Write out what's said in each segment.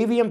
EVM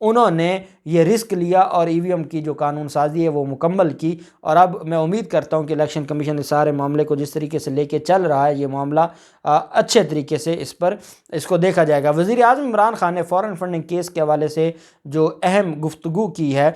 انہوں نے یہ رسک لیا اور ای وی ایم کی جو قانون سازی ہے وہ مکمل کی، اور اب میں امید کرتا ہوں کہ الیکشن کمیشن اس سارے معاملے کو جس طریقے سے لے کے چل رہا ہے، یہ معاملہ اچھے طریقے سے اس کو دیکھا جائے گا۔ وزیر اعظم عمران خان نے فارن فنڈنگ کیس کے حوالے سے جو اہم گفتگو کی ہے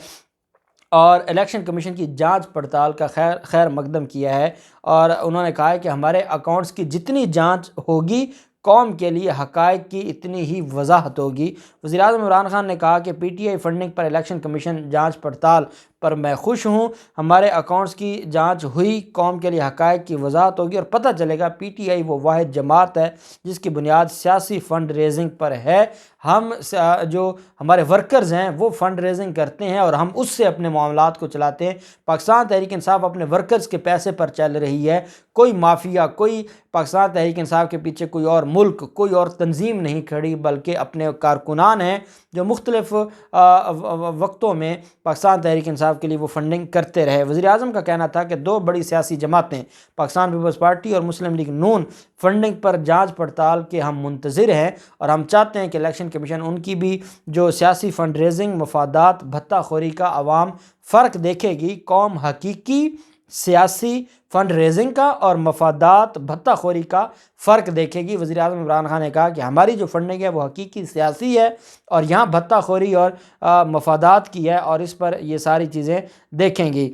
اور الیکشن کمیشن کی جانچ پڑتال کا خیر مقدم کیا ہے، اور انہوں نے کہا ہے کہ ہمارے اکاؤنٹس کی جتنی جانچ ہوگی قوم کے لیے حقائق کی اتنی ہی وضاحت ہوگی۔ وزیر اعظم عمران خان نے کہا کہ P T I funding per election commission جانچ پڑتال پر میں خوش ہوں، ہمارے اکاؤنٹس کی جانچ ہوئی، قوم کے لیے حقائق کی وضاحت ہوگی اور پتہ چلے گا پی ٹی آئی وہ واحد جماعت ہے جس کی بنیاد سیاسی فنڈ ریزنگ پر ہے۔ ہم جو ہمارے ورکرز ہیں وہ فنڈ ریزنگ کرتے ہیں اور ہم اس سے اپنے معاملات کو چلاتے ہیں۔ پاکستان تحریک انصاف اپنے ورکرز کے پیسے پر چل رہی ہے، کوئی مافیا، کوئی پاکستان تحریک انصاف کے پیچھے کوئی اور ملک، کوئی اور تنظیم نہیں کھڑی، بلکہ اپنے کارکنان ہیں جو مختلف وقتوں میں پاکستان تحریک انصاف کے لیے وہ فنڈنگ کرتے رہے۔ وزیر اعظم کا کہنا تھا کہ دو بڑی سیاسی جماعتیں پاکستان پیپلز پارٹی اور مسلم لیگ نون فنڈنگ پر جانچ پڑتال کے ہم منتظر ہیں، اور ہم چاہتے ہیں کہ الیکشن کمیشن ان کی بھی جو سیاسی فنڈ ریزنگ، مفادات، بھتہ خوری کا عوام فرق دیکھے گی۔ قوم حقیقی سیاسی فنڈ ریزنگ کا اور مفادات بھتہ خوری کا فرق دیکھے گی۔ وزیر اعظم عمران خان نے کہا کہ ہماری جو فنڈنگ ہے وہ حقیقی سیاسی ہے اور یہاں بھتہ خوری اور مفادات کی ہے، اور اس پر یہ ساری چیزیں دیکھیں گی۔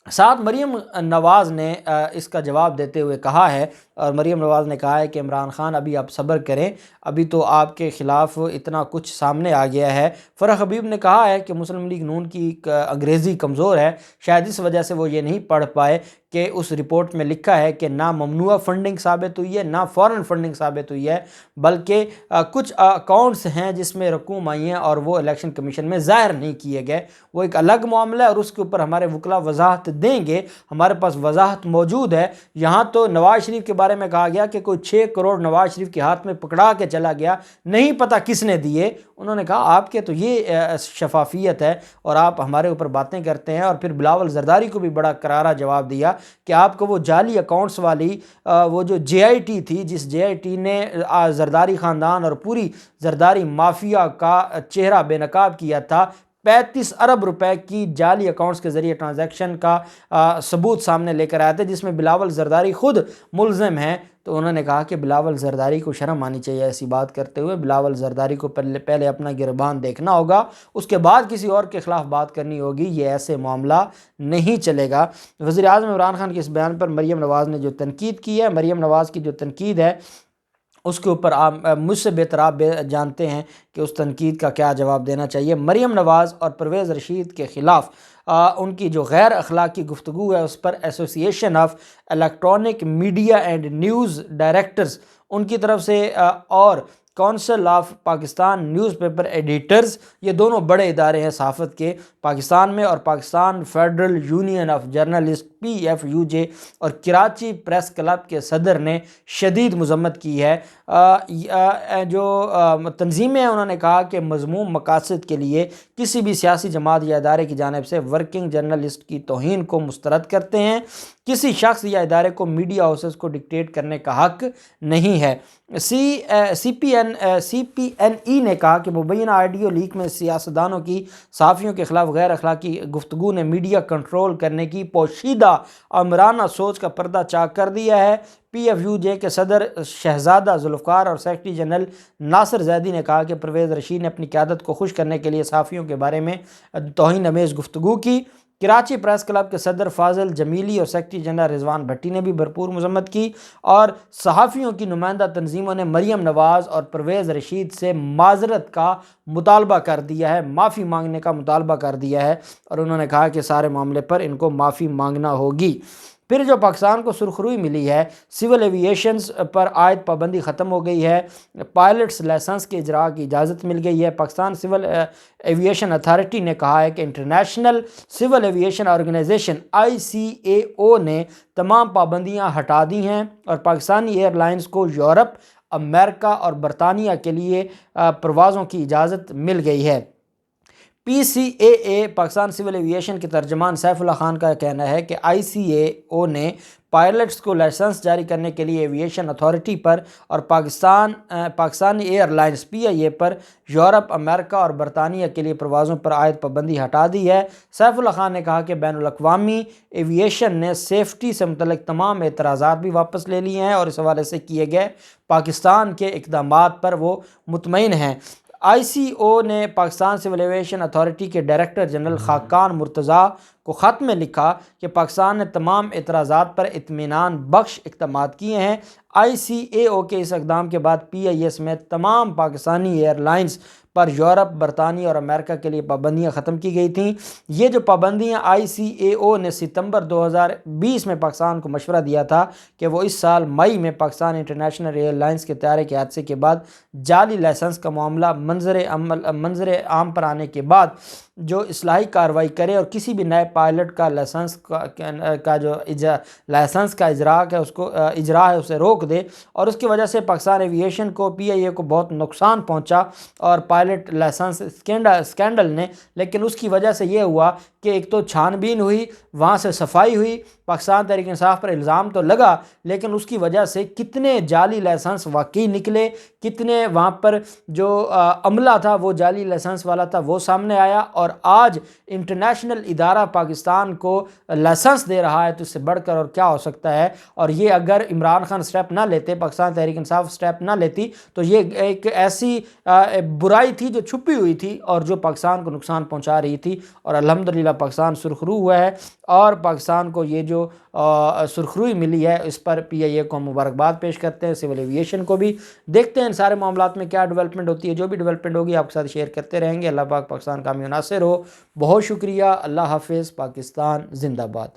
ساتھ مریم نواز نے اس کا جواب دیتے ہوئے کہا ہے، اور مریم نواز نے کہا ہے کہ عمران خان ابھی آپ صبر کریں، ابھی تو آپ کے خلاف اتنا کچھ سامنے آ گیا ہے۔ فرح حبیب نے کہا ہے کہ مسلم لیگ نون کی انگریزی کمزور ہے، شاید اس وجہ سے وہ یہ نہیں پڑھ پائے کہ اس رپورٹ میں لکھا ہے کہ نہ ممنوعہ فنڈنگ ثابت ہوئی ہے، نہ فارن فنڈنگ ثابت ہوئی ہے، بلکہ کچھ اکاؤنٹس ہیں جس میں رقوم آئی ہیں اور وہ الیکشن کمیشن میں ظاہر نہیں کیے گئے، وہ ایک الگ معاملہ ہے اور اس کے اوپر ہمارے وکلا وضاحت دیں گے۔ ہمارے پاس وضاحت موجود ہے۔ یہاں تو نواز شریف کے بارے میں کہا گیا کہ کوئی 6 کروڑ نواز شریف کے ہاتھ میں پکڑا کے چلا گیا، نہیں پتہ کس نے دیے۔ انہوں نے کہا آپ کے تو یہ شفافیت ہے اور آپ ہمارے اوپر باتیں کرتے ہیں، اور پھر بلاول زرداری کو بھی بڑا کرارا جواب دیا کہ آپ کو وہ جعلی اکاؤنٹس والی وہ جو جے آئی ٹی تھی، جس جے آئی ٹی نے زرداری خاندان اور پوری زرداری مافیا کا چہرہ بے نقاب کیا تھا، 35 ارب روپے کی جعلی اکاؤنٹس کے ذریعے ٹرانزیکشن کا ثبوت سامنے لے کر آئے تھے، جس میں بلاول زرداری خود ملزم ہیں۔ تو انہوں نے کہا کہ بلاول زرداری کو شرم آنی چاہیے ایسی بات کرتے ہوئے، بلاول زرداری کو پہلے اپنا گربان دیکھنا ہوگا، اس کے بعد کسی اور کے خلاف بات کرنی ہوگی، یہ ایسے معاملہ نہیں چلے گا۔ وزیر اعظم عمران خان کے اس بیان پر مریم نواز نے جو تنقید کی ہے، مریم نواز کی جو تنقید ہے اس کے اوپر آپ مجھ سے بہتر آپ جانتے ہیں کہ اس تنقید کا کیا جواب دینا چاہیے۔ مریم نواز اور پرویز رشید کے خلاف ان کی جو غیر اخلاقی گفتگو ہے اس پر association of electronic media and news directors ان کی طرف سے اور council of Pakistan newspaper editors, یہ دونوں بڑے ادارے ہیں صحافت کے پاکستان میں، اور Pakistan federal union of journalist PFUJ اور کراچی پریس کلب کے صدر نے شدید مذمت کی ہے۔ جو تنظیمیں ہیں انہوں نے کہا کہ مذموم مقاصد کے لیے کسی بھی سیاسی جماعت یا ادارے کی جانب سے ورکنگ جرنلسٹ کی توہین کو مسترد کرتے ہیں۔ کسی شخص یا ادارے کو میڈیا ہاؤسز کو ڈکٹیٹ کرنے کا حق نہیں ہے۔ سی پی این ای نے کہا کہ مبینہ آڈیو لیک میں سیاستدانوں کی صحافیوں کے خلاف غیر اخلاقی گفتگو نے میڈیا کنٹرول کرنے کی پوشیدہ آمرانہ سوچ کا پردہ چاک کر دیا ہے۔ PFUJ کے صدر شہزادہ ذوالفقار اور سیکرٹری جنرل ناصر زیدی نے کہا کہ پرویز رشید نے اپنی قیادت کو خوش کرنے کے لیے صحافیوں کے بارے میں توہین آمیز گفتگو کی۔ کراچی پریس کلب کے صدر فاضل جمیلی اور سیکرٹری جنرل رضوان بھٹی نے بھی بھرپور مذمت کی، اور صحافیوں کی نمائندہ تنظیموں نے مریم نواز اور پرویز رشید سے معذرت کا مطالبہ کر دیا ہے، معافی مانگنے کا مطالبہ کر دیا ہے، اور انہوں نے کہا کہ سارے معاملے پر ان کو معافی مانگنا ہوگی۔ پھر جو پاکستان کو سرخروئی ملی ہے، سول ایویشنز پر عائد پابندی ختم ہو گئی ہے، پائلٹس لائسنس کے اجراء کی اجازت مل گئی ہے۔ پاکستان سول ایویشن اتھارٹی نے کہا ہے کہ international civil aviation organization ICAO نے تمام پابندیاں ہٹا دی ہیں اور پاکستانی ایئر لائنز کو یورپ، امریکہ اور برطانیہ کے لیے پروازوں کی اجازت مل گئی ہے۔ PCAA پاکستان سول ایویشن کے ترجمان سیف اللہ خان کا کہنا ہے کہ ICAO نے پائلٹس کو لائسنس جاری کرنے کے لیے ایویشن اتھارٹی پر اور پاکستانی ایئر لائنز PIA پر یورپ، امریکہ اور برطانیہ کے لیے پروازوں پر عائد پابندی ہٹا دی ہے۔ سیف اللہ خان نے کہا کہ بین الاقوامی ایویشن نے سیفٹی سے متعلق تمام اعتراضات بھی واپس لے لیے ہیں اور اس حوالے سے کیے گئے پاکستان کے اقدامات پر وہ مطمئن ہیں۔ ICO نے پاکستان سول ایویشن اتھارٹی کے ڈائریکٹر جنرل خاقان مرتضیٰ کو خط میں لکھا کہ پاکستان نے تمام اعتراضات پر اطمینان بخش اقدامات کیے ہیں۔ ICAO کے اس اقدام کے بعد PIA سمیت تمام پاکستانی ایئر لائنز پر یورپ، برطانیہ اور امریکہ کے لیے پابندیاں ختم کی گئی تھیں۔ یہ جو پابندیاں ICAO نے ستمبر 2020 میں پاکستان کو مشورہ دیا تھا کہ وہ اس سال مئی میں پاکستان انٹرنیشنل ایئر لائنز کے طیارے کے حادثے کے بعد جعلی لائسنس کا معاملہ منظر عام پر آنے کے بعد جو اصلاحی کارروائی کرے اور کسی بھی نئے پائلٹ کا لائسنس کا جو لائسنس کا اجرا ہے اسے روک دے، اور اس کی وجہ سے پاکستان ایویشن کو PIA کو بہت نقصان پہنچا اور پائلٹ لائسنس اسکینڈل نے، لیکن اس کی وجہ سے یہ ہوا کہ ایک تو چھان بین ہوئی، وہاں سے صفائی ہوئی، پاکستان تحریک انصاف پر الزام تو لگا لیکن اس کی وجہ سے کتنے جعلی لائسنس واقعی نکلے، کتنے وہاں پر جو عملہ تھا وہ جعلی لائسنس والا تھا وہ سامنے آیا، اور آج انٹرنیشنل ادارہ پاکستان کو لائسنس دے رہا ہے تو اس سے بڑھ کر اور کیا ہو سکتا ہے۔ اور یہ اگر عمران خان سٹیپ نہ لیتے، پاکستان تحریک انصاف سٹیپ نہ لیتی تو یہ ایک ایسی برائی تھی جو چھپی ہوئی تھی اور جو پاکستان کو نقصان پہنچا رہی تھی، اور الحمدللہ پاکستان سرخرو ہوا ہے، اور پاکستان کو یہ جو سرخروئی ملی ہے اس پر PIA کو مبارکباد پیش کرتے ہیں، سول ایویشن کو بھی۔ دیکھتے ہیں ان سارے معاملات میں کیا ڈیولپمنٹ ہوتی ہے، جو بھی ڈیولپمنٹ ہوگی آپ کے ساتھ شیئر کرتے رہیں گے۔ اللہ پاک پاکستان کا حامی و ناصر ہو۔ بہت شکریہ، اللہ حافظ، پاکستان زندہ باد۔